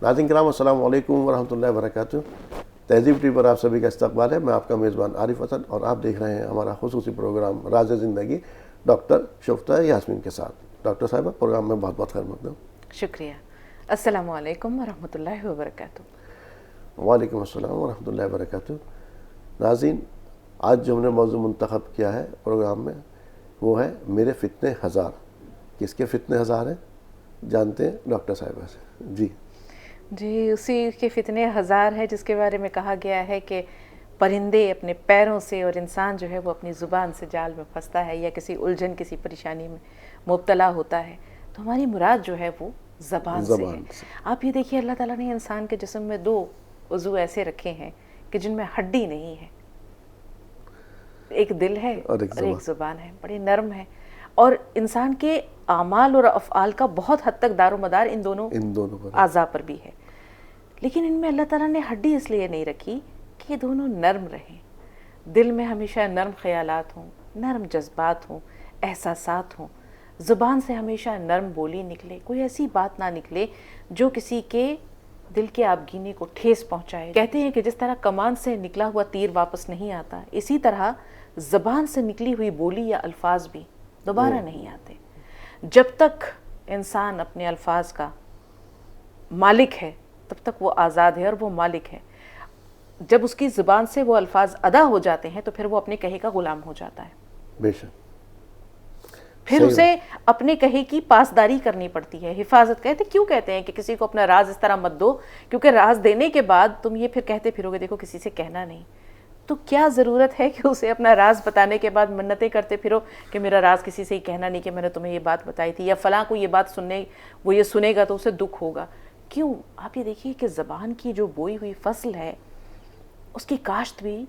ناظرین کرام السلام علیکم ورحمۃ اللہ وبرکاتہ. تہذیب ٹی وی پر آپ سبھی کا استقبال ہے. میں آپ کا میزبان عارف حسن اور آپ دیکھ رہے ہیں ہمارا خصوصی پروگرام راز زندگی ڈاکٹر شفتہ یاسمین کے ساتھ. ڈاکٹر صاحبہ پروگرام میں بہت بہت خیر مقدم. شکریہ. السلام علیکم ورحمۃ اللہ وبرکاتہ. وعلیکم السلام ورحمۃ اللہ وبرکاتہ. ناظرین آج جو ہم نے موضوع منتخب کیا ہے پروگرام میں وہ ہے میرے فتنے ہزار. کس کے فتنے ہزار ہیں جانتے ہیں ڈاکٹر صاحبہ سے. جی اسی کے فتنے ہزار ہے جس کے بارے میں کہا گیا ہے کہ پرندے اپنے پیروں سے اور انسان جو ہے وہ اپنی زبان سے جال میں پھنستا ہے یا کسی الجھن کسی پریشانی میں مبتلا ہوتا ہے. تو ہماری مراد جو ہے وہ زبان سے ہے. آپ یہ دیکھیے اللہ تعالیٰ نے انسان کے جسم میں 2 عضو ایسے رکھے ہیں کہ جن میں ہڈی نہیں ہے. ایک دل ہے اور ایک زبان ہے. بڑے نرم ہے اور انسان کے اعمال اور افعال کا بہت حد تک دار و مدار ان دونوں اعضاء پر بھی ہے. لیکن ان میں اللہ تعالیٰ نے ہڈی اس لیے نہیں رکھی کہ یہ دونوں نرم رہیں. دل میں ہمیشہ نرم خیالات ہوں, نرم جذبات ہوں, احساسات ہوں. زبان سے ہمیشہ نرم بولی نکلے, کوئی ایسی بات نہ نکلے جو کسی کے دل کے آبگینے کو ٹھیس پہنچائے. کہتے ہیں کہ جس طرح کمان سے نکلا ہوا تیر واپس نہیں آتا, اسی طرح زبان سے نکلی ہوئی بولی یا الفاظ بھی دوبارہ نہیں آتے. جب تک انسان اپنے الفاظ کا مالک ہے تب تک وہ آزاد ہے اور وہ مالک ہے. جب اس کی زبان سے وہ الفاظ ادا ہو جاتے ہیں تو پھر وہ اپنے کہے کا غلام ہو جاتا ہے. بے شک. پھر اسے اپنے کہے کی پاسداری کرنی پڑتی ہے, حفاظت. کیوں کہتے ہیں کہ کسی کو اپنا راز اس طرح مت دو, کیونکہ راز دینے کے بعد تم یہ پھر کہتے پھرو گے دیکھو کسی سے کہنا نہیں. تو کیا ضرورت ہے کہ اسے اپنا راز بتانے کے بعد منتیں کرتے پھرو کہ میرا راز کسی سے ہی کہنا نہیں کہ میں نے تمہیں یہ بات بتائی تھی, یا فلاں کو یہ بات وہ یہ سنے گا تو اسے دکھ ہوگا. کیوں؟ آپ یہ دیکھیے کہ زبان کی جو بوئی ہوئی فصل ہے اس کی کاشت بھی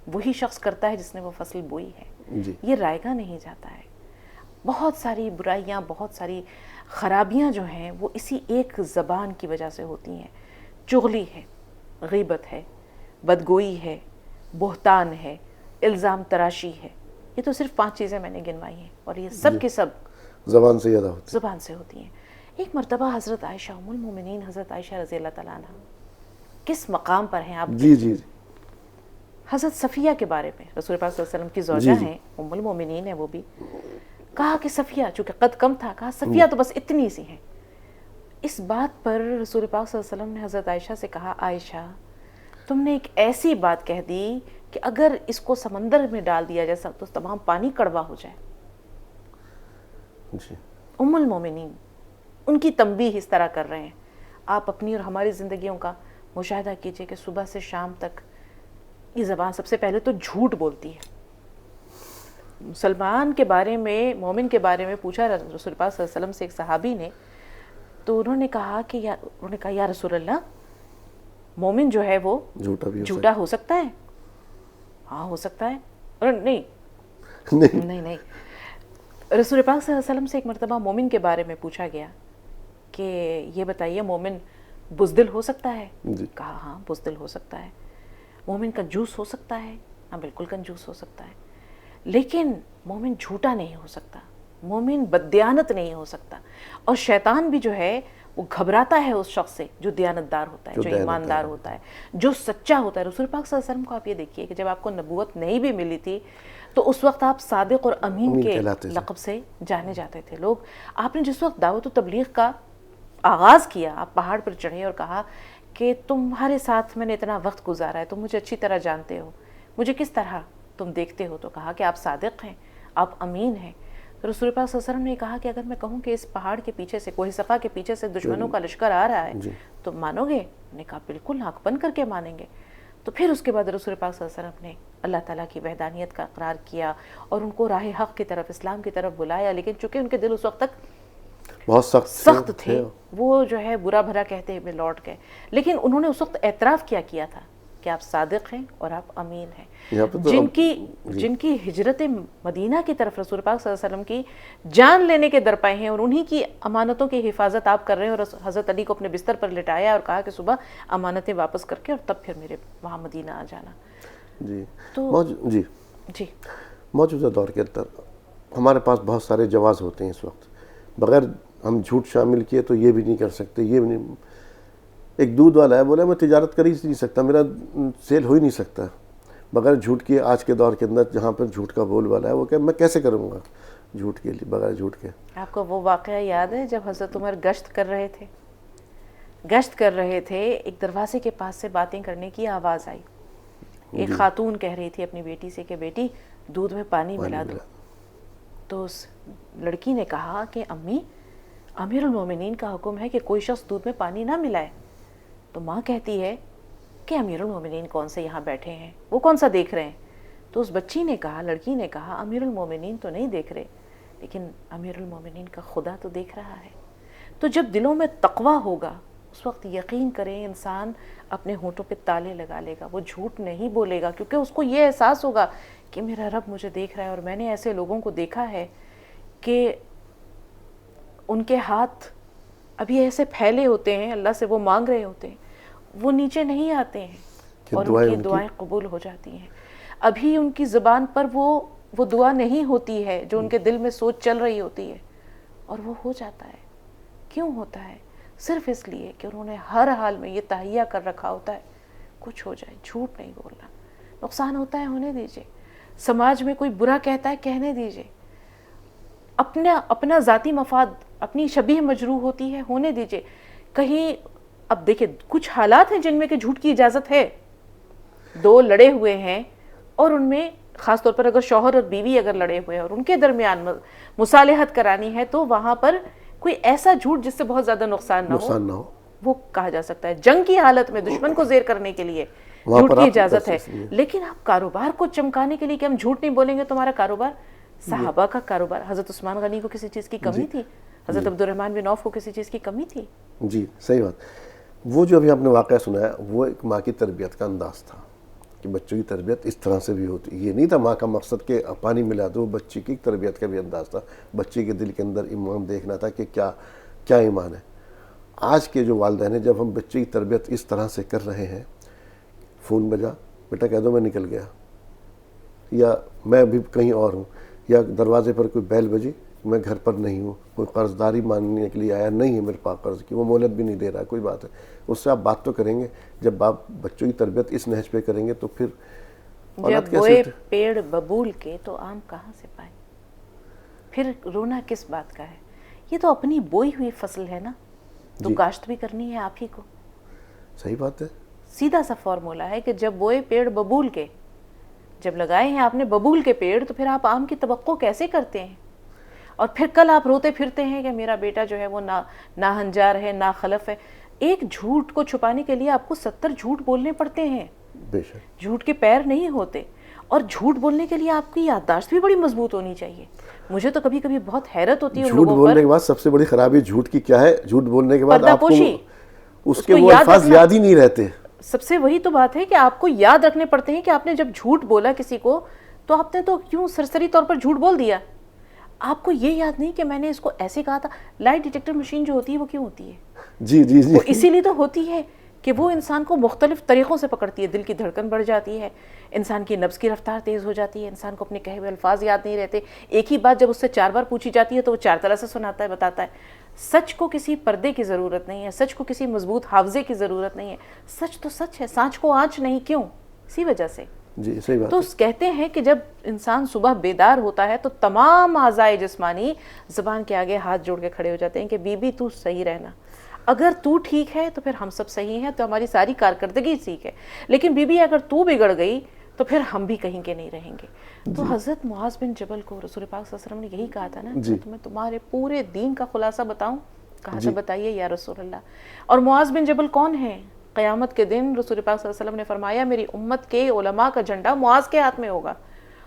وہی شخص کرتا ہے جس نے وہ فصل بوئی ہے. یہ رائے گا نہیں جاتا ہے. بہت ساری برائیاں, بہت ساری خرابیاں جو ہیں وہ اسی ایک زبان کی وجہ سے ہوتی ہیں. چغلی ہے, غیبت ہے, بدگوئی ہے, بہتان ہے, الزام تراشی ہے. یہ تو صرف 5 چیزیں میں نے گنوائی ہیں اور یہ سب کے سب زبان سے ہوتی ہیں. ایک مرتبہ حضرت عائشہ ام المومنین حضرت عائشہ رضی اللہ تعالیٰ عنہ کس مقام پر ہیں آپ؟ جی حضرت صفیہ کے بارے میں, رسول پاک صلی اللہ علیہ وسلم کی زوجہ ہیں, ام المومنین ہیں وہ بھی. کہا کہ صفیہ, چونکہ قد کم تھا, کہا صفیہ تو بس اتنی سی ہیں. اس بات پر رسول پاک صلی اللہ علیہ وسلم نے حضرت عائشہ سے کہا, عائشہ تم نے ایک ایسی بات کہہ دی کہ اگر اس کو سمندر میں ڈال دیا جیسا تو تمام پانی کڑوا ہو جائے. ام المومنین ان کی تنبیہ اس طرح کر رہے ہیں. آپ اپنی اور ہماری زندگیوں کا مشاہدہ کیجئے کہ صبح سے شام تک یہ زبان سب سے پہلے تو جھوٹ بولتی ہے. مسلمان کے بارے میں, مومن کے بارے میں پوچھا رسول پاک صلی اللہ علیہ وسلم سے ایک صحابی نے, تو انہوں نے کہا یا رسول اللہ, مومن جو ہے وہ جھوٹا ہو سکتا ہے؟ ہاں ہو سکتا ہے. نہیں. رسول پاک صلی اللہ علیہ وسلم سے ایک مرتبہ مومن کے بارے میں پوچھا گیا کہ یہ بتائیے مومن بزدل ہو سکتا ہے؟ کہا ہاں بزدل ہو سکتا ہے. مومن کنجوس ہو سکتا ہے؟ ہاں بالکل کنجوس ہو سکتا ہے. لیکن مومن جھوٹا نہیں ہو سکتا, مومن بددیانت نہیں ہو سکتا. اور شیطان بھی جو ہے وہ گھبراتا ہے اس شخص سے جو دیانتدار ہوتا ہے, جو ایماندار ہوتا ہے, جو سچا ہوتا ہے. رسول پاک صلی اللہ علیہ وسلم کو آپ یہ دیکھیے کہ جب آپ کو نبوت نہیں بھی ملی تھی تو اس وقت آپ صادق اور امین کے لقب سے جانے جاتے تھے. لوگ, آپ نے جس وقت دعوت و تبلیغ کا آغاز کیا, آپ پہاڑ پر چڑھے اور کہا کہ تمہارے ساتھ میں نے اتنا وقت گزارا ہے, تم مجھے اچھی طرح جانتے ہو, مجھے کس طرح تم دیکھتے ہو, تو کہا کہ آپ صادق ہیں, آپ امین ہیں. تو رسول پاک صلی اللہ علیہ وسلم نے کہا کہ اگر میں کہوں کہ اس پہاڑ کے پیچھے سے, کوہ صفا کے پیچھے سے دشمنوں کا لشکر آ رہا ہے تو مانو گے؟ انہوں نے کہا بالکل, آنکھ بند کر کے مانیں گے. تو پھر اس کے بعد رسول پاک صلی اللہ علیہ وسلم نے اللہ تعالیٰ کی وحدانیت کا اقرار کیا اور ان کو راہ حق کی طرف, اسلام کی طرف بلایا. لیکن چونکہ ان کے دل اس وقت تک بہت سخت تھے, وہ جو ہے برا بھلا کہتے ہوئے لوٹ گئے. لیکن انہوں نے اس وقت اعتراف کیا تھا کہ آپ صادق ہیں اور آپ امین ہیں. جن کی ہجرت مدینہ کی طرف رسول پاک صلی اللہ علیہ وسلم کی جان لینے کے درپے ہیں اور انہی کی امانتوں کی حفاظت آپ کر رہے ہیں, اور حضرت علی کو اپنے بستر پر لٹایا اور کہا کہ صبح امانتیں واپس کر کے اور تب پھر میرے وہاں مدینہ آ جانا. موجودہ دور کے اندر ہمارے پاس بہت سارے جواز ہوتے ہیں اس وقت, بغیر ہم جھوٹ شامل کیے تو یہ بھی نہیں کر سکتے, یہ بھی نہیں. ایک دودھ والا ہے، بولا میں تجارت کر ہی نہیں سکتا، میرا سیل ہو ہی نہیں سکتا بغیر جھوٹ کے. آج کے دور کے اندر جہاں پر جھوٹ کا بول والا ہے، وہ کہ میں کیسے کروں گا جھوٹ کے لیے، بغیر جھوٹ کے. آپ کو وہ واقعہ یاد ہے جب حضرت عمر گشت کر رہے تھے، ایک دروازے کے پاس سے باتیں کرنے کی آواز آئی. ایک خاتون کہہ رہی تھی اپنی بیٹی سے کہ بیٹی دودھ میں پانی ملا دو. تو اس لڑکی نے کہا کہ امی، امیر المومنین کا حکم ہے کہ کوئی شخص دودھ میں پانی نہ ملائے. تو ماں کہتی ہے کہ امیر المومنین کون سے یہاں بیٹھے ہیں، وہ کون سا دیکھ رہے ہیں. تو اس بچی نے کہا، لڑکی نے کہا، امیر المومنین تو نہیں دیکھ رہے، لیکن امیر المومنین کا خدا تو دیکھ رہا ہے. تو جب دلوں میں تقویٰ ہوگا اس وقت یقین کریں انسان اپنے ہونٹوں پہ تالے لگا لے گا، وہ جھوٹ نہیں بولے گا، کیونکہ اس کو یہ احساس ہوگا کہ میرا رب مجھے دیکھ رہا ہے. اور میں نے ایسے لوگوں کو دیکھا ہے کہ ان کے ہاتھ ابھی ایسے پھیلے ہوتے ہیں، اللہ سے وہ مانگ رہے ہوتے ہیں، وہ نیچے نہیں آتے ہیں اور ان کی دعائیں قبول ہو جاتی ہیں. ابھی ان کی زبان پر وہ دعا نہیں ہوتی ہے جو ان کے دل میں سوچ چل رہی ہوتی ہے، اور وہ ہو جاتا ہے. کیوں ہوتا ہے؟ صرف اس لیے کہ انہوں نے ہر حال میں یہ تہیہ کر رکھا ہوتا ہے کچھ ہو جائے جھوٹ نہیں بولنا. نقصان ہوتا ہے ہونے دیجئے، سماج میں کوئی برا کہتا ہے کہنے دیجئے، اپنا ذاتی مفاد، اپنی شبیہ مجروح ہوتی ہے ہونے دیجئے. کہیں اب دیکھیں کچھ حالات ہیں جن میں کہ جھوٹ کی اجازت ہے. دو لڑے ہوئے ہیں اور ان میں خاص طور پر اگر شوہر اور بیوی اگر لڑے ہوئے ہیں اور ان کے درمیان مصالحت کرانی ہے، تو وہاں پر کوئی ایسا جھوٹ جس سے بہت زیادہ نقصان نہ ہو وہ کہا جا سکتا ہے. جنگ کی حالت میں دشمن کو زیر کرنے کے لیے جھوٹ کی اجازت ہے. لیکن آپ کاروبار کو چمکانے کے لیے کہ ہم جھوٹ نہیں بولیں گے تمہارا کاروبار، صحابہ کا کاروبار، حضرت عثمان غنی کو کسی چیز کی کمی تھی، حضرت عبد الرحمن بن عوف کو کسی چیز کی کمی تھی. جی صحیح بات. وہ جو ابھی آپ نے واقعہ سنایا وہ ایک ماں کی تربیت کا انداز تھا کہ بچوں کی تربیت اس طرح سے بھی ہوتی. یہ نہیں تھا ماں کا مقصد کہ پانی ملا دو، بچی کی تربیت کا بھی انداز تھا. بچے کے دل کے اندر ایمان دیکھنا تھا کہ کیا ایمان ہے. آج کے جو والدین ہیں، جب ہم بچے کی تربیت اس طرح سے کر رہے ہیں، فون بجا بیٹا کہہ دو میں نکل گیا، یا میں بھی کہیں اور ہوں، یا دروازے پر کوئی بیل بجی میں گھر پر نہیں ہوں، کوئی قرض داری مانگنے کے لیے آیا نہیں ہے میرے پاس قرض کی، وہ مہلت بھی نہیں دے رہا، کوئی بات ہے، اس سے آپ بات تو کریں گے. جب آپ بچوں کی تربیت اس نہج پہ کریں گے تو پھر جب بوئے پیڑ ببول کے تو آم کہاں سے پائیں، پھر رونا کس بات کا ہے. یہ تو اپنی بوئی ہوئی فصل ہے نا، تو کاشت بھی کرنی ہے آپ ہی کو. صحیح بات ہے. سیدھا سا فارمولا ہے کہ جب بوئے پیڑ ببول کے، جب لگائے ہیں آپ نے ببول کے پیڑ، تو پھر آپ آم کی توقع کیسے کرتے ہیں؟ اور پھر کل آپ روتے پھرتے ہیں کہ میرا بیٹا جو ہے وہ ناہنجار ہے، ناخلف ہے. ایک جھوٹ کو چھپانے کے لیے آپ کو 70 جھوٹ بولنے پڑتے ہیں. بے شک جھوٹ کے پیر نہیں ہوتے. اور جھوٹ بولنے کے لیے آپ کی یادداشت بھی بڑی مضبوط ہونی چاہیے. مجھے تو کبھی کبھی بہت حیرت ہوتی ہے ان لوگوں پر. جھوٹ بولنے کے بعد سب سے بڑی خرابی جھوٹ کی کیا ہے؟ جھوٹ بولنے کے بعد پردہ آپ کو پوشی، اس کے وہ الفاظ یاد ہی نہیں رہتے. سب سے وہی تو بات ہے کہ آپ کو یاد رکھنے پڑتے ہیں کہ آپ نے جب جھوٹ بولا کسی کو تو آپ نے تو کیوں سرسری طور پر جھوٹ بول دیا. آپ کو یہ یاد نہیں کہ میں نے اس کو ایسے کہا تھا. لائٹ ڈیٹیکٹر مشین جو ہوتی ہے وہ کیوں ہوتی ہے؟ جی جی جی وہ اسی لیے تو ہوتی ہے کہ وہ انسان کو مختلف طریقوں سے پکڑتی ہے. دل کی دھڑکن بڑھ جاتی ہے، انسان کی نبض کی رفتار تیز ہو جاتی ہے، انسان کو اپنے کہے ہوئے الفاظ یاد نہیں رہتے. ایک ہی بات جب اس سے 4 بار پوچھی جاتی ہے تو وہ 4 طرح سے سناتا ہے، بتاتا ہے. سچ کو کسی پردے کی ضرورت نہیں ہے، سچ کو کسی مضبوط حافظے کی ضرورت نہیں ہے. سچ تو سچ ہے، سانچ کو آنچ نہیں. کیوں؟ اسی وجہ سے. جی صحیح بات. تو کہتے ہیں کہ جب انسان صبح بیدار ہوتا ہے تو تمام اعضائے جسمانی زبان کے آگے ہاتھ جوڑ کے کھڑے ہو جاتے ہیں کہ بی بی تو صحیح رہنا. اگر تو ٹھیک ہے تو پھر ہم سب صحیح ہیں، تو ہماری ساری کارکردگی ٹھیک ہے. لیکن بی بی اگر تو بگڑ گئی تو پھر ہم بھی کہیں کے نہیں رہیں گے. تو حضرت معاذ بن جبل کو رسول پاک صلی اللہ علیہ وسلم نے یہی کہا تھا نا کہ تمہیں تمہارے پورے دین کا خلاصہ بتاؤں. کہا تھا بتائیے یا رسول اللہ. اور معاذ بن جبل کون ہیں؟ قیامت کے دن رسول پاک صلی اللہ علیہ وسلم نے فرمایا میری امت کے علماء کا جھنڈا معاذ کے ہاتھ میں ہوگا.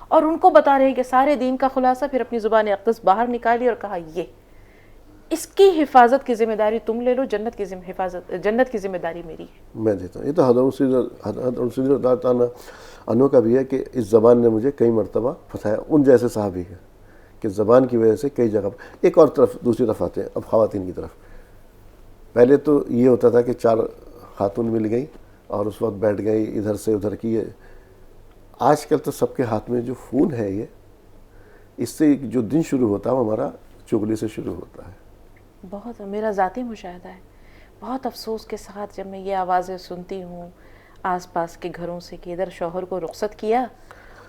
اور ان کو بتا رہے ہیں کہ سارے دین کا خلاصہ. پھر اپنی زبان اقدس باہر نکالی اور کہا یہ اس کی حفاظت کی ذمہ داری تم لے لو، جنت کی ذمہ داری میری ہے. میں دیتا ہوں. یہ تو حضرت رسول اللہ تعالیٰ عنہ کا بھی ہے کہ اس زبان نے مجھے کئی مرتبہ پھنسایا. ان جیسے صحابی ہے کہ زبان کی وجہ سے کئی جگہ. ایک اور طرف دوسری طرف آتے ہیں اب خواتین کی طرف. پہلے تو یہ ہوتا تھا کہ 4 خاتون مل گئی اور اس وقت بیٹھ گئی ادھر سے ادھر کی. آج کل تو سب کے ہاتھ میں جو فون ہے، یہ اس سے جو دن شروع ہوتا ہے وہ ہمارا چغلی سے شروع ہوتا ہے. بہت میرا ذاتی مشاہدہ ہے. بہت افسوس کے ساتھ جب میں یہ آوازیں سنتی ہوں آس پاس کے گھروں سے کہ ادھر شوہر کو رخصت کیا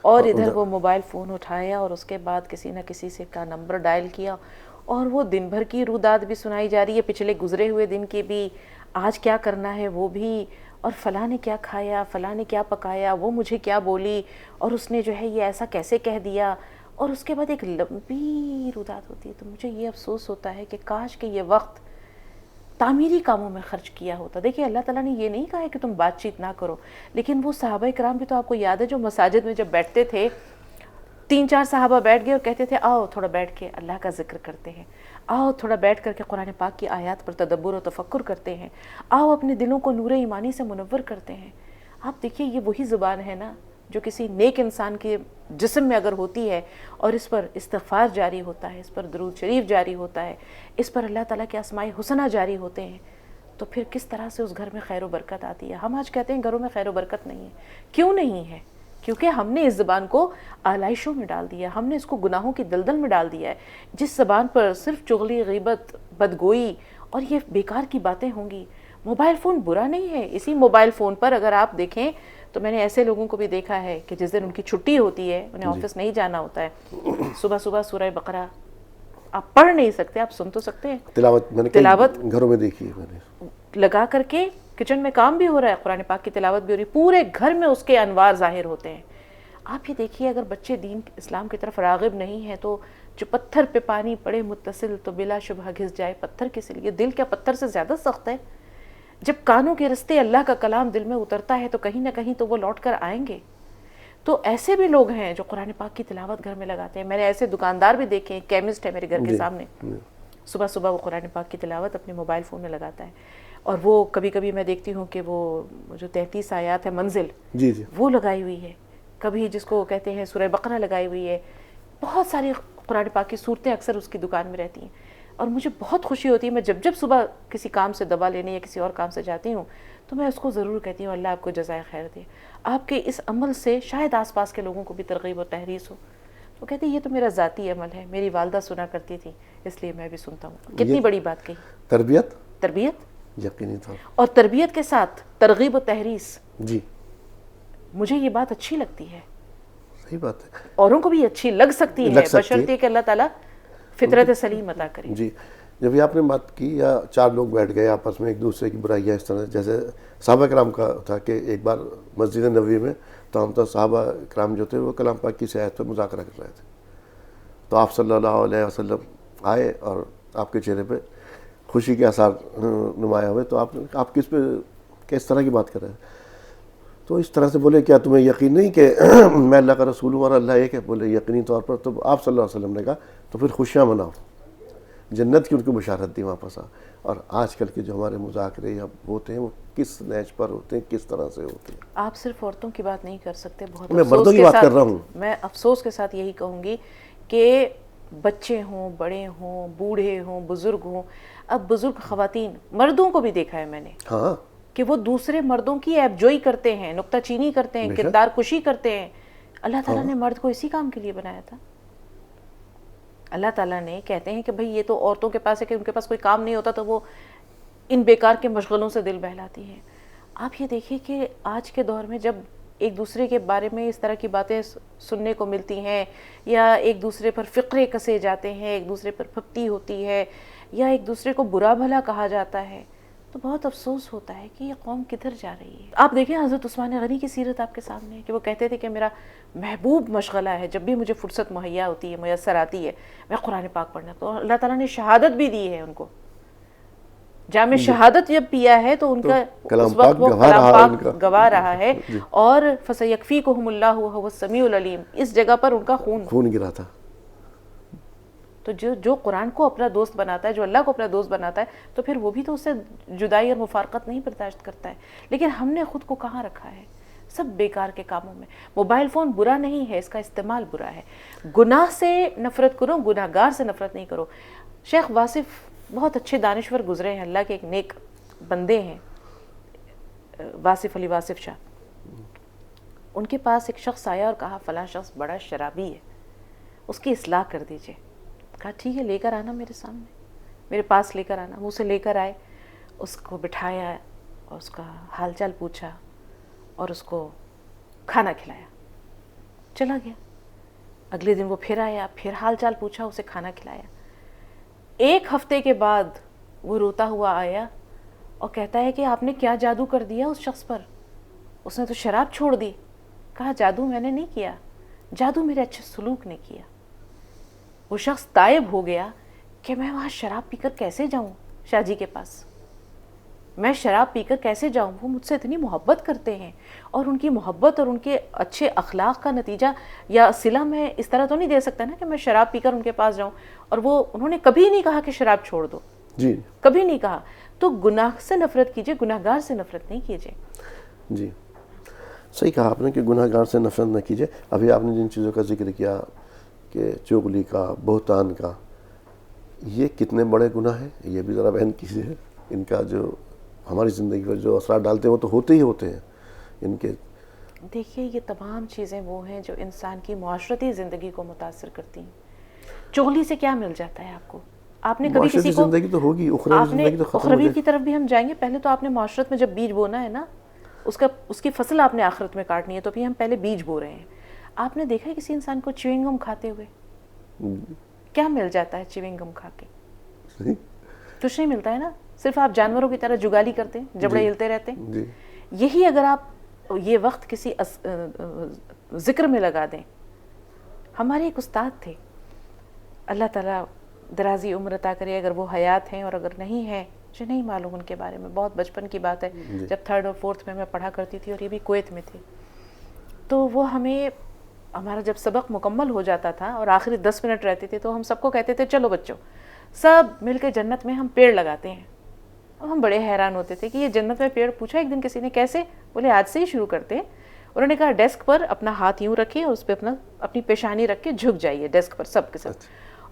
اور ادھر وہ موبائل فون اٹھایا اور اس کے بعد کسی نہ کسی سے کا نمبر ڈائل کیا اور وہ دن بھر کی روداد بھی سنائی جا رہی ہے، پچھلے گزرے ہوئے دن کی بھی، آج کیا کرنا ہے وہ بھی، اور فلاں نے کیا کھایا، فلاں نے کیا پکایا، وہ مجھے کیا بولی اور اس نے جو ہے یہ ایسا کیسے کہہ دیا، اور اس کے بعد ایک لمبی روداد ہوتی ہے۔ تو مجھے یہ افسوس ہوتا ہے کہ کاش کہ یہ وقت تعمیری کاموں میں خرچ کیا ہوتا۔ دیکھیے اللہ تعالیٰ نے یہ نہیں کہا ہے کہ تم بات چیت نہ کرو، لیکن وہ صحابہ کرام بھی تو آپ کو یاد ہے جو مساجد میں جب بیٹھتے تھے، 3-4 صحابہ بیٹھ گئے اور کہتے تھے آؤ تھوڑا بیٹھ کے اللہ کا ذکر کرتے ہیں، آؤ تھوڑا بیٹھ کر کے قرآن پاک کی آیات پر تدبر و تفکر کرتے ہیں، آؤ اپنے دلوں کو نور ایمانی سے منور کرتے ہیں۔ آپ دیکھیے یہ وہی زبان ہے نا جو کسی نیک انسان کے جسم میں اگر ہوتی ہے اور اس پر استغفار جاری ہوتا ہے، اس پر درود شریف جاری ہوتا ہے، اس پر اللہ تعالیٰ کے اسماء حسنہ جاری ہوتے ہیں، تو پھر کس طرح سے اس گھر میں خیر و برکت آتی ہے۔ ہم آج کہتے ہیں گھروں میں خیر و برکت نہیں ہے، کیوں نہیں ہے؟ کیونکہ ہم نے اس زبان کو آلائشوں میں ڈال دیا، ہم نے اس کو گناہوں کی دلدل میں ڈال دیا ہے، جس زبان پر صرف چغلی، غیبت، بدگوئی اور یہ بیکار کی باتیں ہوں گی۔ موبائل فون برا نہیں ہے، اسی موبائل فون پر اگر آپ دیکھیں تو میں نے ایسے لوگوں کو بھی دیکھا ہے کہ جس دن ان کی چھٹی ہوتی ہے، انہیں آفس نہیں جانا ہوتا ہے، صبح صبح سورہ بقرہ آپ پڑھ نہیں سکتے، آپ سن تو سکتے ہیں، تلاوت میں نے تلاوت گھروں میں دیکھی ہے، میں نے لگا کر کے کچن میں کام بھی ہو رہا ہے، قرآن پاک کی تلاوت بھی ہو رہی ہے، پورے گھر میں اس کے انوار ظاہر ہوتے ہیں۔ آپ یہ دیکھیے اگر بچے دین اسلام کی طرف راغب نہیں ہیں تو جو پتھر پہ پانی پڑے متصل تو بلا شبہ گھس جائے پتھر کس لیے؟ دل کیا پتھر سے زیادہ سخت ہے؟ جب کانوں کے رستے اللہ کا کلام دل میں اترتا ہے تو کہیں نہ کہیں تو وہ لوٹ کر آئیں گے۔ تو ایسے بھی لوگ ہیں جو قرآن پاک کی تلاوت گھر میں لگاتے ہیں۔ میں نے ایسے دکاندار بھی دیکھے ہیں، کیمسٹ ہے میرے گھر کے سامنے، صبح صبح وہ قرآن پاک کی تلاوت اپنے موبائل فون میں لگاتا ہے، اور وہ کبھی کبھی میں دیکھتی ہوں کہ وہ جو 33 آیات ہے منزل، وہ لگائی ہوئی ہے، کبھی جس کو کہتے ہیں سورہ بقرہ لگائی ہوئی ہے، بہت ساری قرآن پاک کی صورتیں اکثر اس کی دکان میں رہتی ہیں، اور مجھے بہت خوشی ہوتی ہے۔ میں جب صبح کسی کام سے دوا لینے یا کسی اور کام سے جاتی ہوں تو میں اس کو ضرور کہتی ہوں اللہ آپ کو جزائے خیر دے، آپ کے اس عمل سے شاید آس پاس کے لوگوں کو بھی ترغیب و تحریص ہو۔ وہ کہتے ہیں یہ تو میرا ذاتی عمل ہے، میری والدہ سنا کرتی تھی اس لیے میں بھی سنتا ہوں۔ کتنی بڑی بات کہی، تربیت یقینی طور اور تربیت کے ساتھ ترغیب و تحریص۔ جی مجھے یہ بات اچھی لگتی ہے، صحیح بات ہے، اوروں کو بھی اچھی لگ سکتی ہے بشرطیکہ کہ اللہ تعالیٰ فطرت سلیم عطا کرے۔ جی جب یہ آپ نے بات کی یا 4 لوگ بیٹھ گئے آپس میں ایک دوسرے کی برائیاں اس طرح، جیسے صحابہ کرام کا تھا کہ ایک بار مسجد نبوی میں تو صحابہ کرام جو تھے وہ کلام پاک کی صحت پہ مذاکرہ کر رہے تھے، تو آپ صلی اللہ علیہ وسلم آئے اور آپ کے چہرے پہ خوشی کے آثار نمایاں ہوئے، تو آپ کس طرح کی بات کر رہے ہیں؟ تو اس طرح سے بولے کیا تمہیں یقین نہیں کہ میں اللہ کا رسول ہوں اور اللہ ایک ہے؟ بولے یقینی طور پر۔ تو آپ صلی اللہ علیہ وسلم نے کہا تو پھر خوشیاں مناؤ، جنت کی ان کو بشارت دی واپس آ۔ اور آج کل کے جو ہمارے مذاکرے یا ہوتے ہیں وہ کس نیچ پر ہوتے ہیں، کس طرح سے ہوتے ہیں؟ آپ صرف عورتوں کی بات نہیں کر سکتے، بہت میں مردوں کی بات کر رہا ہوں۔ میں افسوس کے ساتھ یہی کہوں گی کہ بچے ہوں، بڑے ہوں، بوڑھے ہوں، بزرگ ہوں، اب بزرگ خواتین مردوں کو بھی دیکھا ہے میں نے ہاں کہ وہ دوسرے مردوں کی عیب جوئی کرتے ہیں، نکتہ چینی کرتے ہیں، کردار کشی کرتے ہیں۔ اللہ تعالیٰ نے مرد کو اسی کام کے لیے بنایا تھا۔ اللہ تعالیٰ نے کہتے ہیں کہ بھئی یہ تو عورتوں کے پاس ہے کہ ان کے پاس کوئی کام نہیں ہوتا تو وہ ان بیکار کے مشغلوں سے دل بہلاتی ہیں۔ آپ یہ دیکھیے کہ آج کے دور میں جب ایک دوسرے کے بارے میں اس طرح کی باتیں سننے کو ملتی ہیں یا ایک دوسرے پر فقرے کسے جاتے ہیں، ایک دوسرے پر پھپتی ہوتی ہے یا ایک دوسرے کو برا بھلا کہا جاتا ہے، تو بہت افسوس ہوتا ہے کہ یہ قوم کدھر جا رہی ہے۔ آپ دیکھیں حضرت عثمان غنی کی سیرت آپ کے سامنے ہے کہ وہ کہتے تھے کہ میرا محبوب مشغلہ ہے، جب بھی مجھے فرصت مہیا ہوتی ہے، میسر آتی ہے، میں قرآن پاک پڑھنا۔ تو اللہ تعالیٰ نے شہادت بھی دی ہے ان کو، جام شہادت جب پیا ہے تو ان کا اس وقت وہ کلام پاک گواہ رہا ہے، اور فَسَيَكْفِيكُهُمُ اللَّهُ وَهُوَ السَّمِيعُ الْعَلِيمُ، اس جگہ پر ان کا خون گرا تھا۔ تو جو قرآن کو اپنا دوست بناتا ہے، جو اللہ کو اپنا دوست بناتا ہے، تو پھر وہ بھی تو اس سے جدائی اور مفارقت نہیں برداشت کرتا ہے۔ لیکن ہم نے خود کو کہاں رکھا ہے؟ سب بیکار کے کاموں میں۔ موبائل فون برا نہیں ہے، اس کا استعمال برا ہے۔ گناہ سے نفرت کرو، گناہ گار سے نفرت نہیں کرو۔ شیخ واصف بہت اچھے دانشور گزرے ہیں، اللہ کے ایک نیک بندے ہیں، واصف علی واصف شاہ۔ ان کے پاس ایک شخص آیا اور کہا فلاں شخص بڑا شرابی ہے، اس کی اصلاح کر دیجئے۔ کہا ٹھیک ہے، لے کر آنا میرے سامنے، میرے پاس لے کر آنا۔ وہ اسے لے کر آئے اس کو بٹھایا اور اس کا حال چال پوچھا اور اس کو کھانا کھلایا، چلا گیا۔ اگلے دن وہ پھر آیا، پھر حال چال پوچھا، اسے کھانا کھلایا۔ 1 ہفتے کے بعد وہ روتا ہوا آیا اور کہتا ہے کہ آپ نے کیا جادو کر دیا اس شخص پر، اس نے تو شراب چھوڑ دی۔ کہا جادو میں نے نہیں کیا، جادو میرے اچھے سلوک نے کیا۔ وہ شخص تائب ہو گیا کہ میں وہاں شراب پی کر کیسے جاؤں شاہ جی کے پاس، میں شراب پی کر کیسے جاؤں، وہ مجھ سے اتنی محبت کرتے ہیں، اور ان کی محبت اور ان کے اچھے اخلاق کا نتیجہ یا صلہ میں اس طرح تو نہیں دے سکتا نا کہ میں شراب پی کر ان کے پاس جاؤں۔ اور وہ انہوں نے کبھی نہیں کہا کہ شراب چھوڑ دو، جی کبھی نہیں کہا۔ تو گناہ سے نفرت کیجئے، گناہ گار سے نفرت نہیں کیجئے۔ جی صحیح کہا آپ نے کہ گناہ گار سے نفرت نہ کیجیے۔ ابھی آپ نے جن چیزوں کا ذکر کیا کہ چغلی کا، بہتان کا، یہ کتنے بڑے گناہ ہیں، یہ بھی ذرا بیان کیجیے۔ ان کا جو ہماری زندگی پر جو اثرات ڈالتے ہیں وہ تو ہوتے ہی ہوتے ہیں ان کے۔ دیکھیے یہ تمام چیزیں وہ ہیں جو انسان کی معاشرتی زندگی کو متاثر کرتی ہیں۔ چغلی سے کیا مل جاتا ہے آپ کو؟ آپ نے کبھی کسی کو، زندگی تو ہوگی، اخروی زندگی تو ختم ہو اخروی جائے۔ کی طرف بھی ہم جائیں گے، پہلے تو آپ نے معاشرت میں جب بیج بونا ہے نا، اس کی فصل آپ نے آخرت میں کاٹنی ہے، تو بھی ہم پہلے بیج بو رہے ہیں۔ آپ نے دیکھا ہے کسی انسان کو چیونگ گم کھاتے ہوئے؟ کیا مل جاتا ہے چیونگ گم کھا کے؟ کچھ نہیں ملتا ہے نا، صرف آپ جانوروں کی طرح جگالی کرتے ہیں، جبڑے ہلتے رہتے ہیں۔ یہی اگر آپ یہ وقت کسی ذکر میں لگا دیں۔ ہمارے ایک استاد تھے، اللہ تعالیٰ درازی عمر عطا کرے، اگر وہ حیات ہیں، اور اگر نہیں ہیں مجھے نہیں معلوم ان کے بارے میں، بہت بچپن کی بات ہے، جب 3rd اور 4th میں پڑھا کرتی تھی، اور یہ بھی کویت میں تھی۔ تو وہ ہمیں، ہمارا جب سبق مکمل ہو جاتا تھا اور آخری 10 منٹ رہتے تھے، تو ہم سب کو کہتے تھے چلو بچوں سب مل کے جنت میں ہم پیڑ لگاتے ہیں۔ اور ہم بڑے حیران ہوتے تھے کہ یہ جنت میں پیڑ، پوچھا ایک دن کسی نے کیسے؟ بولے آج سے ہی شروع کرتے ہیں۔ انہوں نے کہا ڈیسک پر اپنا ہاتھ یوں رکھیں اور اس پہ اپنی پیشانی رکھ کے جھک جائیے ڈیسک پر سب کے ساتھ،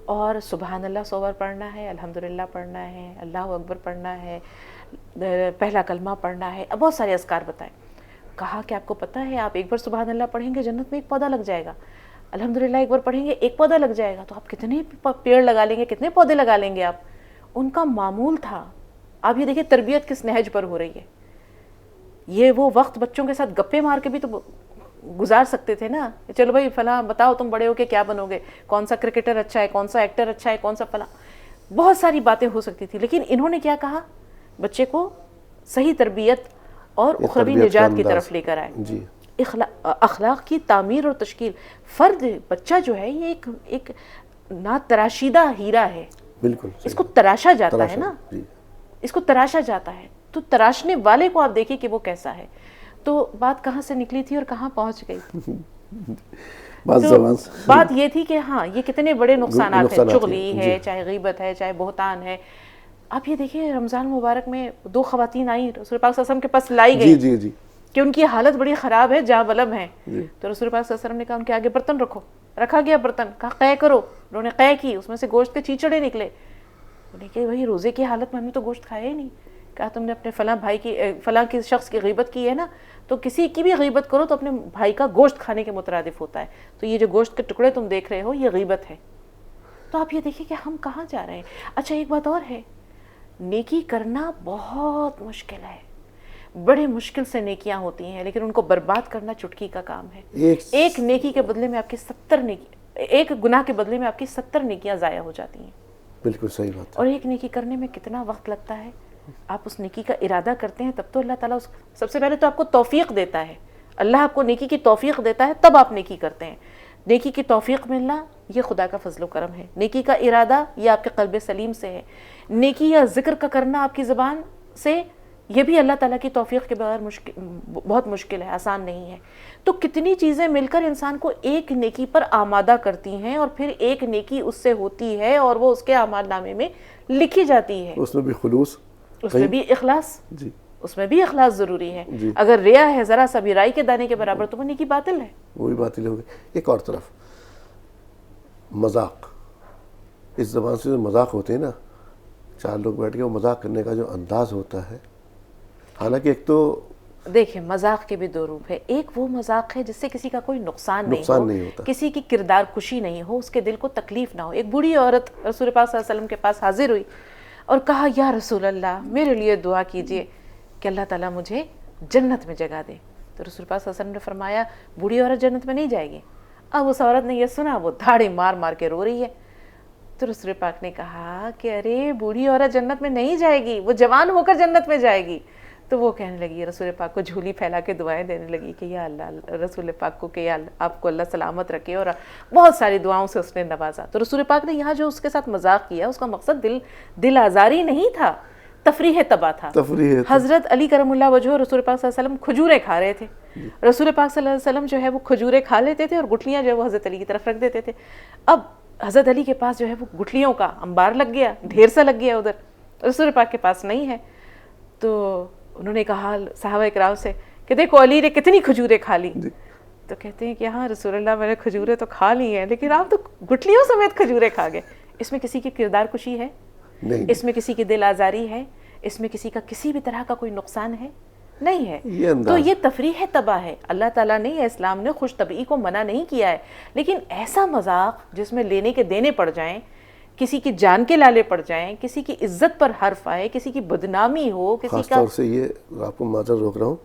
اور سبحان اللہ 100 بار پڑھنا ہے، الحمدللہ پڑھنا ہے، اللہ اکبر پڑھنا ہے، پہلا کلمہ پڑھنا ہے، بہت سارے اذکار بتائے۔ کہا کہ آپ کو پتہ ہے آپ ایک بار سبحان اللہ پڑھیں گے جنت میں 1 پودا لگ جائے گا، الحمدللہ ایک بار پڑھیں گے 1 پودا لگ جائے گا، تو آپ کتنے پیڑ لگا لیں گے، کتنے پودے لگا لیں گے آپ؟ ان کا معمول تھا۔ آپ یہ دیکھیں تربیت کس نہج پر ہو رہی ہے۔ یہ وہ وقت بچوں کے ساتھ گپے مار کے بھی تو گزار سکتے تھے نا، چلو بھائی فلاں بتاؤ تم بڑے ہو کے کیا بنو گے، کون سا کرکٹر اچھا ہے، کون سا ایکٹر اچھا ہے، کون سا فلاں، بہت ساری باتیں ہو سکتی تھی۔ لیکن انہوں نے کیا کہا؟ بچے کو صحیح تربیت اور اخروی نجات کی طرف لے کر آئے۔ اخلاق کی تعمیر اور تشکیل، فرد بچہ جو ہے یہ ایک نا تراشیدہ ہیرا ہے، بالکل اس کو تراشا جاتا ہے نا، اس کو تراشا جاتا ہے، تو تراشنے والے کو آپ دیکھیں کہ وہ کیسا ہے۔ تو بات کہاں سے نکلی تھی اور کہاں پہنچ گئی؟ بات یہ تھی کہ ہاں یہ کتنے بڑے نقصانات ہیں، چغلی ہے، چاہے غیبت ہے، چاہے بہتان ہے۔ آپ یہ دیکھیں رمضان مبارک میں 2 خواتین آئیں رسول پاک صلی اللہ علیہ وسلم کے پاس لائی گئی کہ ان کی حالت بڑی خراب ہے، جاں بلب ہیں، تو رسول پاک صلی اللہ علیہ وسلم نے کہا ان کے آگے برتن رکھو، رکھا گیا برتن، کہا قے کرو، انہوں نے قے کی، اس میں سے گوشت کے چیچڑے نکلے۔ انہیں کہ وہی روزے کی حالت میں ہم نے تو گوشت کھایا ہی نہیں۔ کہا تم نے اپنے فلاں بھائی کی، فلاں کی شخص کی غیبت کی ہے نا، تو کسی کی بھی غیبت کرو تو اپنے بھائی کا گوشت کھانے کے مترادف ہوتا ہے، تو یہ جو گوشت کے ٹکڑے تم دیکھ رہے ہو یہ غیبت ہے۔ تو آپ یہ دیکھیں کہ ہم کہاں جا رہے ہیں۔ اچھا ایک بات اور ہے، نیکی کرنا بہت مشکل ہے، بڑے مشکل سے نیکیاں ہوتی ہیں، لیکن ان کو برباد کرنا چٹکی کا کام ہے۔ ایک نیکی کے بدلے میں آپ کی 70 نیکی، ایک گناہ کے بدلے میں آپ کی 70 نیکیاں ضائع ہو جاتی ہیں۔ بالکل صحیح بات ہے۔ اور ایک نیکی کرنے میں کتنا وقت لگتا ہے، آپ اس نیکی کا ارادہ کرتے ہیں تب تو اللہ تعالیٰ سب سے پہلے تو آپ کو توفیق دیتا ہے، اللہ آپ کو نیکی کی توفیق دیتا ہے، تب آپ نیکی کرتے ہیں۔ نیکی کی توفیق ملنا یہ خدا کا فضل و کرم ہے، نیکی کا ارادہ یہ آپ کے قلب سلیم سے ہے، نیکی یا ذکر کا کرنا آپ کی زبان سے یہ بھی اللہ تعالیٰ کی توفیق کے بغیر بہت مشکل ہے، آسان نہیں ہے۔ تو کتنی چیزیں مل کر انسان کو ایک نیکی پر آمادہ کرتی ہیں، اور پھر ایک نیکی اس سے ہوتی ہے اور وہ اس کے اعمال نامے میں لکھی جاتی ہے۔ اس میں بھی خلوص، اس میں بھی اخلاص، جی اس میں بھی اخلاص ضروری ہے۔ اگر ریا ہے ذرا سا بھی رائی کے دانے کے برابر تو وہ نیکی باطل ہے، وہ بھی باطل ہو گئی۔ ایک اور طرف مذاق، اس زبان سے جو مذاق ہوتے ہیں نا، 4 لوگ بیٹھ کے وہ مذاق کرنے کا جو انداز ہوتا ہے، حالانکہ ایک تو دیکھیں مذاق کے بھی 2 روپ ہے، ایک وہ مذاق ہے جس سے کسی کا کوئی نقصان نہیں ہوتا، کسی کی کردار کشی نہیں ہو، اس کے دل کو تکلیف نہ ہو۔ ایک بوڑھی عورت رسول پاک صلی اللہ علیہ وسلم کے پاس حاضر ہوئی، اور کہا یا رسول اللہ میرے لیے دعا کیجئے کہ اللہ تعالیٰ مجھے جنت میں جگہ دے. تو رسول پاک صلی اللہ علیہ وسلم نے فرمایا بوڑھی عورت جنت میں نہیں جائے گی. اب اس عورت نے یہ سنا, وہ دھاڑی مار مار کے رو رہی ہے. تو رسول پاک نے کہا کہ ارے بوڑھی عورت جنت میں نہیں جائے گی, وہ جوان ہو کر جنت میں جائے گی. تو وہ کہنے لگی, رسول پاک کو جھولی پھیلا کے دعائیں دینے لگی کہ یا اللہ, رسول پاک کو کہ یا آپ کو اللہ سلامت رکھے, اور بہت ساری دعاؤں سے اس نے نوازا. تو رسول پاک نے یہاں جو اس کے ساتھ مذاق کیا اس کا مقصد دل آزاری نہیں تھا, تفریح طبع تھا. حضرت علی کرم اللہ وجہہ رسول پاک صلی اللہ علیہ وسلم کھجوریں کھا رہے تھے. رسول پاک صلی اللہ علیہ وسلم جو ہے وہ کھجوریں کھا لیتے تھے اور گٹھلیاں جو ہے وہ حضرت علی کی طرف رکھ دیتے تھے. اب حضرت علی کے پاس جو ہے وہ گٹھلیوں کا انبار لگ گیا, ڈھیر سا لگ گیا ادھر, رسول پاک کے پاس نہیں ہے. تو انہوں نے کہا صحابہ اکرام سے کہ دیکھو علی نے کتنی کھجوریں کھا لی. تو کہتے ہیں کہ ہاں رسول اللہ میں نے کھجوریں تو کھا لی ہیں, لیکن آپ تو گٹھلیوں سمیت کھجوریں کھا گئے. اس میں کسی کی کردار کشی ہے؟ اس میں کسی کی دل آزاری ہے؟ اس میں کسی کا کسی بھی طرح کا کوئی نقصان ہے؟ نہیں ہے. تو یہ تفریح طبع ہے. اللہ تعالیٰ نے یا اسلام نے خوش طبعی کو منع نہیں کیا ہے, لیکن ایسا مذاق جس میں لینے کے دینے پڑ جائیں, کسی کی جان کے لالے پڑ جائیں, کسی کی عزت پر حرف آئے, کسی کی بدنامی ہو, کسی خاص کا طور سے یہ آپ کو معذرت روک رہا ہوں,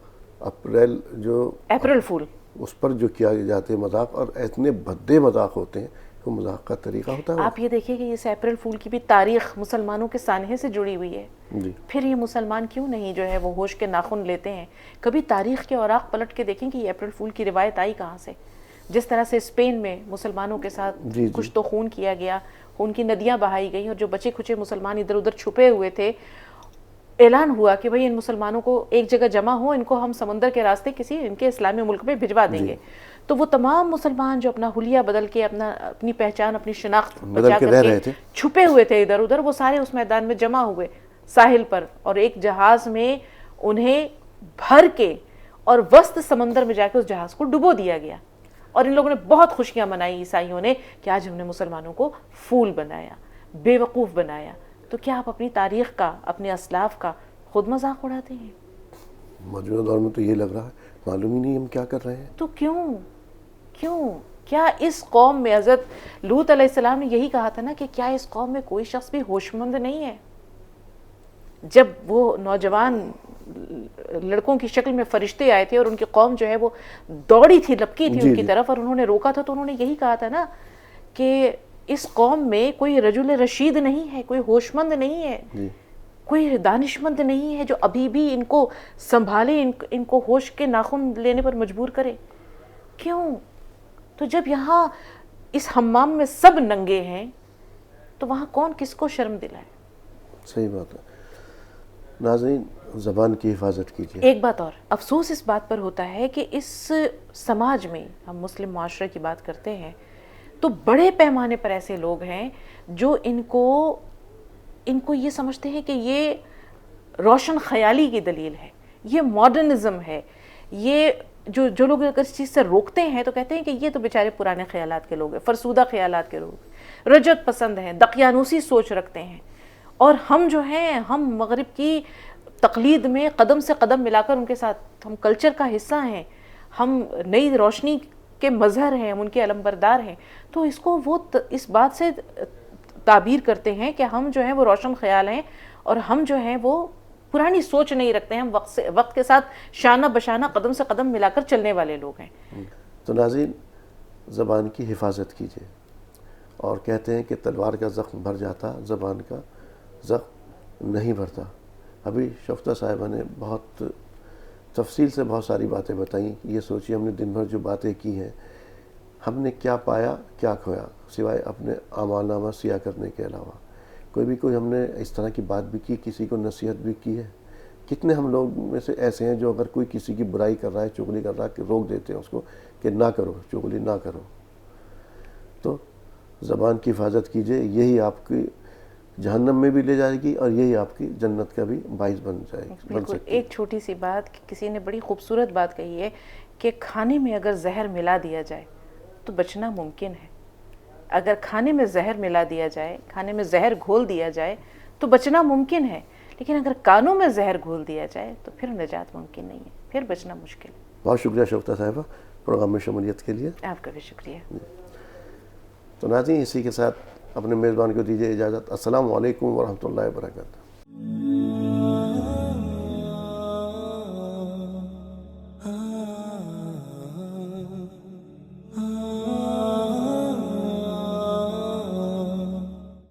اپریل فول اس پر جو کیا جاتے ہیں مذاق, اور اتنے بھدے مذاق ہوتے ہیں, تو مذاق کا طریقہ ہوتا ہے. آپ یہ دیکھیے کہ اس اپریل فول کی بھی تاریخ مسلمانوں کے سانحے سے جڑی ہوئی ہے. پھر یہ مسلمان کیوں نہیں جو ہے وہ ہوش کے ناخن لیتے ہیں؟ کبھی تاریخ کے اوراق پلٹ کے دیکھیں کہ یہ اپریل فول کی روایت آئی کہاں سے. جس طرح سے اسپین میں مسلمانوں کے ساتھ کچھ تو خون کیا گیا, خون کی ندیاں بہائی گئیں, اور جو بچے کھچے مسلمان ادھر ادھر چھپے ہوئے تھے, اعلان ہوا کہ بھئی ان مسلمانوں کو ایک جگہ جمع ہو, ان کو ہم سمندر کے راستے کسی ان کے اسلامی ملک میں بھجوا دیں گے. تو وہ تمام مسلمان جو اپنا حلیہ بدل کے, اپنی پہچان, اپنی شناخت بچا کر کے چھپے ہوئے تھے ادھر ادھر, وہ سارے اس میدان میں جمع ہوئے ساحل پر, اور ایک جہاز میں انہیں بھر کے اور وسط سمندر میں جا کے اس جہاز کو ڈبو دیا گیا. اور ان لوگوں نے بہت خوشیاں منائی عیسائیوں نے کہ آج ہم نے مسلمانوں کو پھول بنایا, بے وقوف بنایا. تو کیا آپ اپنی تاریخ کا, اپنے اسلاف کا خود مذاق اڑاتے ہیں؟ موجودہ دور میں تو یہ لگ رہا ہے معلوم ہی نہیں ہم کیا کر رہے ہیں. تو کیوں کیا اس قوم میں, حضرت لوط علیہ السلام نے یہی کہا تھا نا کہ کیا اس قوم میں کوئی شخص بھی ہوش مند نہیں ہے؟ جب وہ نوجوان لڑکوں کی شکل میں فرشتے آئے تھے اور ان کی قوم جو ہے وہ دوڑی تھی, لپکی تھی ان کی طرف, اور انہوں نے روکا تھا, تو انہوں نے یہی کہا تھا نا کہ اس قوم میں کوئی رجل رشید نہیں ہے, کوئی ہوش مند نہیں ہے, کوئی دانش مند نہیں ہے جو ابھی بھی ان کو سنبھالے, ان کو ہوش کے ناخن لینے پر مجبور کرے. کیوں؟ تو جب یہاں اس حمام میں سب ننگے ہیں تو وہاں کون کس کو شرم دلائے؟ صحیح بات ہے. ناظرین, زبان کی حفاظت کیجیے. ایک بات اور, افسوس اس بات پر ہوتا ہے کہ اس سماج میں, ہم مسلم معاشرے کی بات کرتے ہیں, تو بڑے پیمانے پر ایسے لوگ ہیں جو ان کو یہ سمجھتے ہیں کہ یہ روشن خیالی کی دلیل ہے, یہ ماڈرنزم ہے, یہ جو لوگ اگر اس چیز سے روکتے ہیں تو کہتے ہیں کہ یہ تو بیچارے پرانے خیالات کے لوگ ہیں, فرسودہ خیالات کے لوگ, رجعت پسند ہیں, دقیانوسی سوچ رکھتے ہیں, اور ہم جو ہیں ہم مغرب کی تقلید میں قدم سے قدم ملا کر ان کے ساتھ, ہم کلچر کا حصہ ہیں, ہم نئی روشنی کے مظہر ہیں, ہم ان کے علمبردار ہیں. تو اس کو وہ اس بات سے تعبیر کرتے ہیں کہ ہم جو ہیں وہ روشن خیال ہیں, اور ہم جو ہیں وہ پرانی سوچ نہیں رکھتے ہیں, ہم وقت کے ساتھ شانہ بشانہ قدم سے قدم ملا کر چلنے والے لوگ ہیں. تو ناظرین, زبان کی حفاظت کیجیے, اور کہتے ہیں کہ تلوار کا زخم بھر جاتا, زبان کا زخم نہیں بھرتا. ابھی شفتہ صاحبہ نے بہت تفصیل سے بہت ساری باتیں بتائیں. یہ سوچیے ہم نے دن بھر جو باتیں کی ہیں, ہم نے کیا پایا کیا کھویا, سوائے اپنے اعمال نامہ سیاہ کرنے کے علاوہ. کوئی ہم نے اس طرح کی بات بھی کی, کسی کو نصیحت بھی کی ہے؟ کتنے ہم لوگ میں سے ایسے ہیں جو اگر کوئی کسی کی برائی کر رہا ہے, چغلی کر رہا ہے, کہ روک دیتے ہیں اس کو کہ نہ کرو, چغلی نہ کرو. تو زبان کی حفاظت کیجئے, یہی آپ کی جہنم میں بھی لے جائے گی اور یہی آپ کی جنت کا بھی باعث بن سکتی ہے. ایک چھوٹی سی بات, کسی نے بڑی خوبصورت بات کہی ہے کہ کھانے میں اگر زہر ملا دیا جائے تو بچنا ممکن ہے. اگر کھانے میں زہر ملا دیا جائے, کھانے میں زہر گھول دیا جائے تو بچنا ممکن ہے, لیکن اگر کانوں میں زہر گھول دیا جائے تو پھر نجات ممکن نہیں ہے, پھر بچنا مشکل ہے. بہت شکریہ شفتہ صاحبہ پروگرام میں شمولیت کے لیے. آپ کا بھی شکریہ. تو ناظرین, اسی کے ساتھ اپنے میزبان کو دیجیے اجازت. السلام علیکم ورحمۃ اللہ وبرکاتہ.